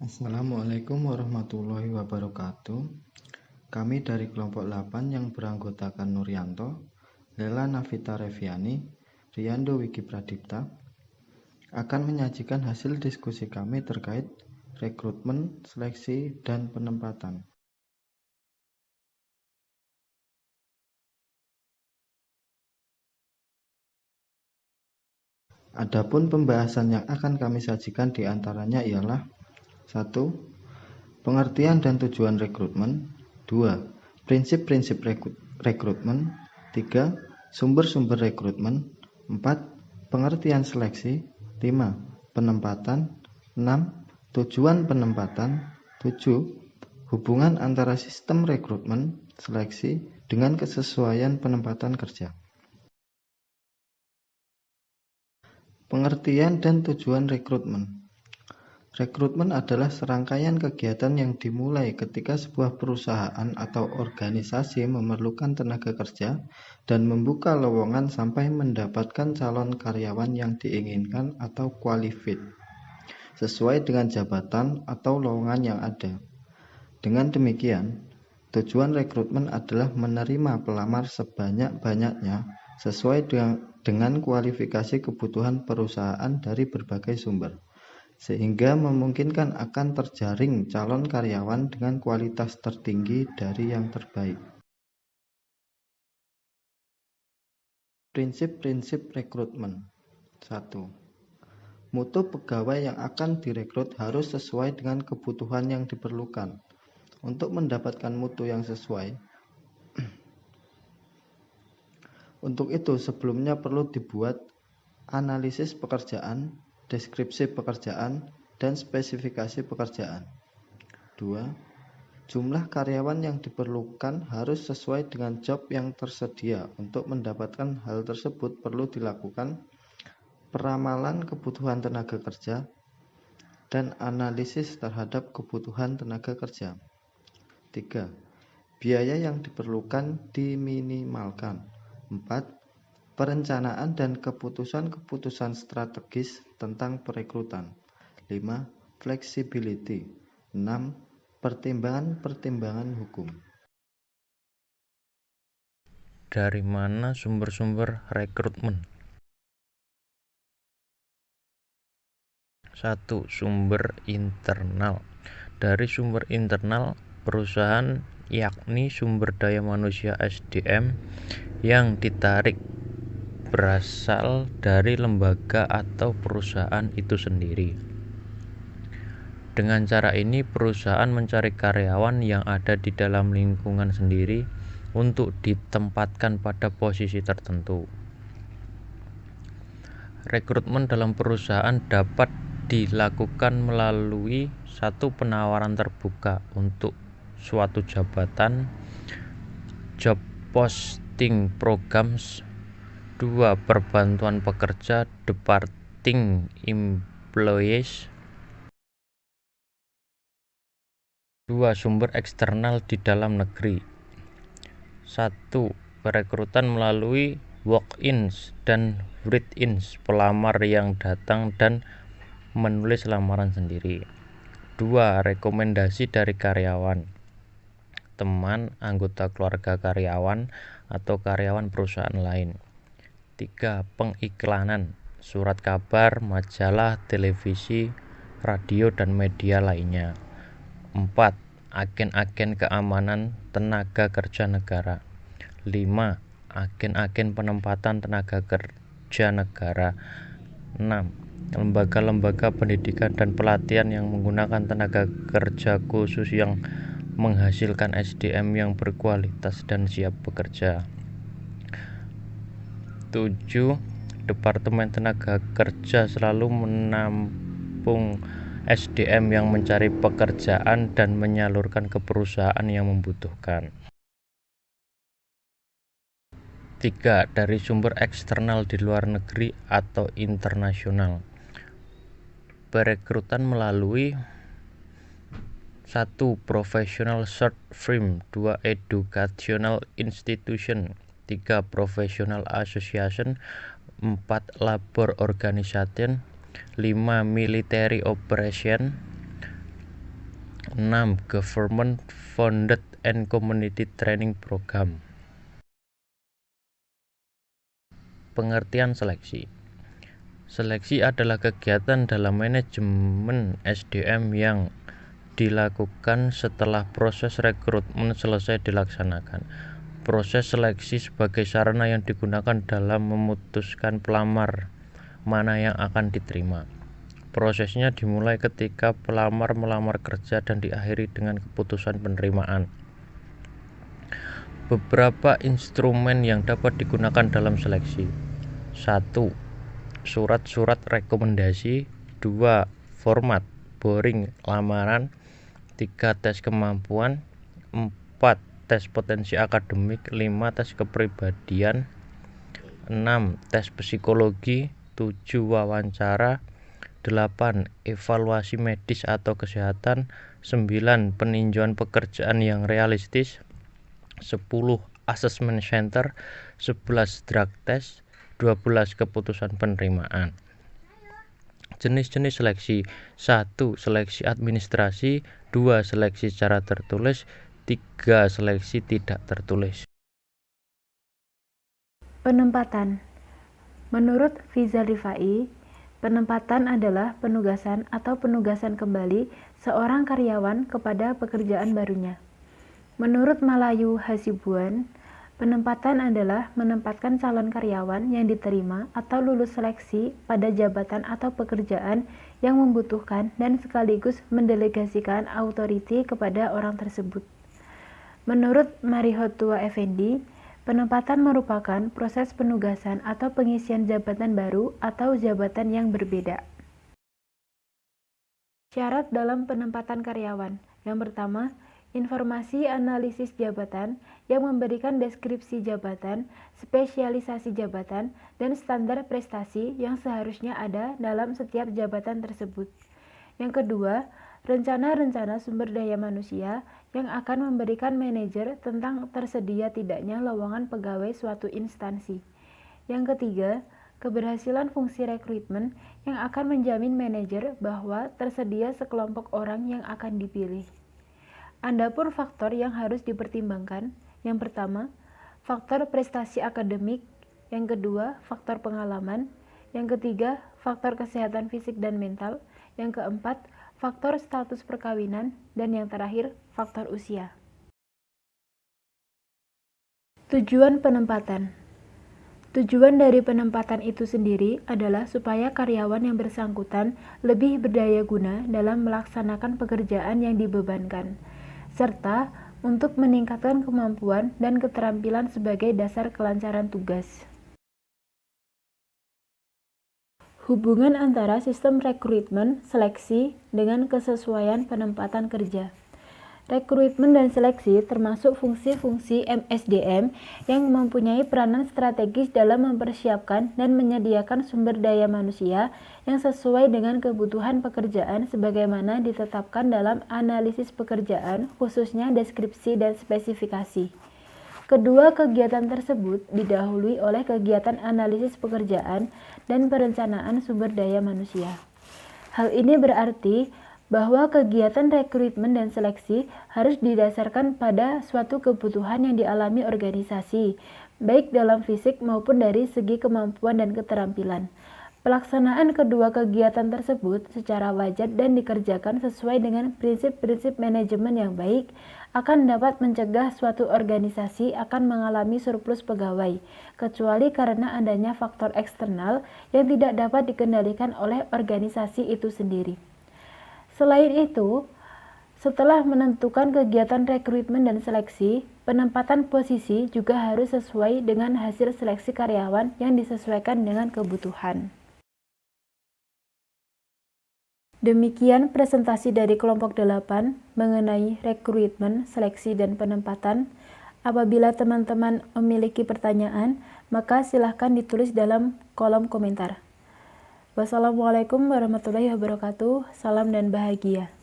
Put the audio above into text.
Assalamualaikum warahmatullahi wabarakatuh. Kami dari kelompok 8 yang beranggotakan Nuryanto, Lela Navita Reviani, Riyando Wiki Pradipta akan menyajikan hasil diskusi kami terkait rekrutmen, seleksi, dan penempatan. Adapun pembahasan yang akan kami sajikan diantaranya ialah 1. Pengertian dan tujuan rekrutmen. 2. Prinsip-prinsip rekrutmen. 3. Sumber-sumber rekrutmen. 4. Pengertian seleksi. 5. Penempatan. 6. Tujuan penempatan. 7. Hubungan antara sistem rekrutmen, seleksi, dengan kesesuaian penempatan kerja. Pengertian dan tujuan rekrutmen. Rekrutmen adalah serangkaian kegiatan yang dimulai ketika sebuah perusahaan atau organisasi memerlukan tenaga kerja dan membuka lowongan sampai mendapatkan calon karyawan yang diinginkan atau qualified sesuai dengan jabatan atau lowongan yang ada. Dengan demikian, tujuan rekrutmen adalah menerima pelamar sebanyak-banyaknya sesuai dengan kualifikasi kebutuhan perusahaan dari berbagai sumber, sehingga memungkinkan akan terjaring calon karyawan dengan kualitas tertinggi dari yang terbaik. Prinsip-prinsip rekrutmen. 1. Mutu pegawai yang akan direkrut harus sesuai dengan kebutuhan yang diperlukan. Untuk mendapatkan mutu yang sesuai, untuk itu sebelumnya perlu dibuat analisis pekerjaan, deskripsi pekerjaan, dan spesifikasi pekerjaan. 2. Jumlah karyawan yang diperlukan harus sesuai dengan job yang tersedia. Untuk mendapatkan hal tersebut perlu dilakukan peramalan kebutuhan tenaga kerja dan analisis terhadap kebutuhan tenaga kerja. 3. Biaya yang diperlukan diminimalkan. 4. Perencanaan dan keputusan-keputusan strategis tentang perekrutan. 5. Flexibility. 6. Pertimbangan-pertimbangan hukum. Dari mana sumber-sumber rekrutmen? 1. Sumber internal. Dari sumber internal perusahaan, yakni sumber daya manusia SDM yang ditarik berasal dari lembaga atau perusahaan itu sendiri. Dengan cara ini, perusahaan mencari karyawan yang ada di dalam lingkungan sendiri untuk ditempatkan pada posisi tertentu. Rekrutmen dalam perusahaan dapat dilakukan melalui 1. Penawaran terbuka untuk suatu jabatan, job posting programs. 2. Perbantuan pekerja, departing employees. 2. Sumber eksternal di dalam negeri. 1. Perekrutan melalui walk-ins dan write-ins, pelamar yang datang dan menulis lamaran sendiri. 2. Rekomendasi dari karyawan, teman, anggota keluarga karyawan, atau karyawan perusahaan lain. 3. Pengiklanan, surat kabar, majalah, televisi, radio, dan media lainnya. 4. Agen-agen keamanan tenaga kerja negara. 5. Agen-agen penempatan tenaga kerja negara. 6. Lembaga-lembaga pendidikan dan pelatihan yang menggunakan tenaga kerja khusus yang menghasilkan SDM yang berkualitas dan siap bekerja. 7. Departemen Tenaga Kerja selalu menampung SDM yang mencari pekerjaan dan menyalurkan ke perusahaan yang membutuhkan. 3. Dari sumber eksternal di luar negeri atau internasional. Perekrutan melalui 1. Professional search firm. 2. Educational institution. 3. Professional association. 4. Labor organization. 5. Military operation. 6. Government Funded and Community Training Program. Pengertian seleksi. Seleksi adalah kegiatan dalam manajemen SDM yang dilakukan setelah proses rekrutmen selesai dilaksanakan. Proses seleksi sebagai sarana yang digunakan dalam memutuskan pelamar mana yang akan diterima. Prosesnya dimulai ketika pelamar melamar kerja dan diakhiri dengan keputusan penerimaan. Beberapa instrumen yang dapat digunakan dalam seleksi. 1. Surat-surat rekomendasi. 2. Format boring lamaran. 3. Tes kemampuan. 4. Tes potensi akademik. 5. Tes kepribadian. 6. Tes psikologi. 7. Wawancara. 8. Evaluasi medis atau kesehatan. 9. Peninjauan pekerjaan yang realistis. 10. Assessment center. 11. Drug test. 12. Keputusan penerimaan. Jenis-jenis seleksi. 1. Seleksi administrasi. 2. Seleksi secara tertulis. 3. Seleksi tidak tertulis. Penempatan. Menurut Fiza Rifai, penempatan adalah penugasan atau penugasan kembali seorang karyawan kepada pekerjaan barunya. Menurut Malayu Hasibuan, penempatan adalah menempatkan calon karyawan yang diterima atau lulus seleksi pada jabatan atau pekerjaan yang membutuhkan dan sekaligus mendelegasikan authority kepada orang tersebut. Menurut Marihotua Effendi, penempatan merupakan proses penugasan atau pengisian jabatan baru atau jabatan yang berbeda. Syarat dalam penempatan karyawan. Yang pertama, informasi analisis jabatan yang memberikan deskripsi jabatan, spesialisasi jabatan, dan standar prestasi yang seharusnya ada dalam setiap jabatan tersebut. Yang kedua, rencana-rencana sumber daya manusia yang akan memberikan manajer tentang tersedia tidaknya lowongan pegawai suatu instansi. Yang ketiga, keberhasilan fungsi rekrutmen yang akan menjamin manajer bahwa tersedia sekelompok orang yang akan dipilih. Adapun faktor yang harus dipertimbangkan, yang pertama, faktor prestasi akademik, yang kedua, faktor pengalaman, yang ketiga, faktor kesehatan fisik dan mental, yang keempat, faktor status perkawinan, dan yang terakhir, faktor usia. Tujuan penempatan. Tujuan dari penempatan itu sendiri adalah supaya karyawan yang bersangkutan lebih berdaya guna dalam melaksanakan pekerjaan yang dibebankan, serta untuk meningkatkan kemampuan dan keterampilan sebagai dasar kelancaran tugas. Hubungan antara sistem rekrutmen, seleksi, dengan kesesuaian penempatan kerja. Rekrutmen dan seleksi termasuk fungsi-fungsi MSDM yang mempunyai peranan strategis dalam mempersiapkan dan menyediakan sumber daya manusia yang sesuai dengan kebutuhan pekerjaan sebagaimana ditetapkan dalam analisis pekerjaan, khususnya deskripsi dan spesifikasi. Kedua kegiatan tersebut didahului oleh kegiatan analisis pekerjaan dan perencanaan sumber daya manusia. Hal ini berarti bahwa kegiatan rekrutmen dan seleksi harus didasarkan pada suatu kebutuhan yang dialami organisasi, baik dalam fisik maupun dari segi kemampuan dan keterampilan. Pelaksanaan kedua kegiatan tersebut secara wajar dan dikerjakan sesuai dengan prinsip-prinsip manajemen yang baik akan dapat mencegah suatu organisasi akan mengalami surplus pegawai, kecuali karena adanya faktor eksternal yang tidak dapat dikendalikan oleh organisasi itu sendiri. Selain itu, setelah menentukan kegiatan rekrutmen dan seleksi, penempatan posisi juga harus sesuai dengan hasil seleksi karyawan yang disesuaikan dengan kebutuhan. Demikian presentasi dari kelompok 8 mengenai rekrutmen, seleksi, dan penempatan. Apabila teman-teman memiliki pertanyaan, maka silahkan ditulis dalam kolom komentar. Wassalamualaikum warahmatullahi wabarakatuh. Salam dan bahagia.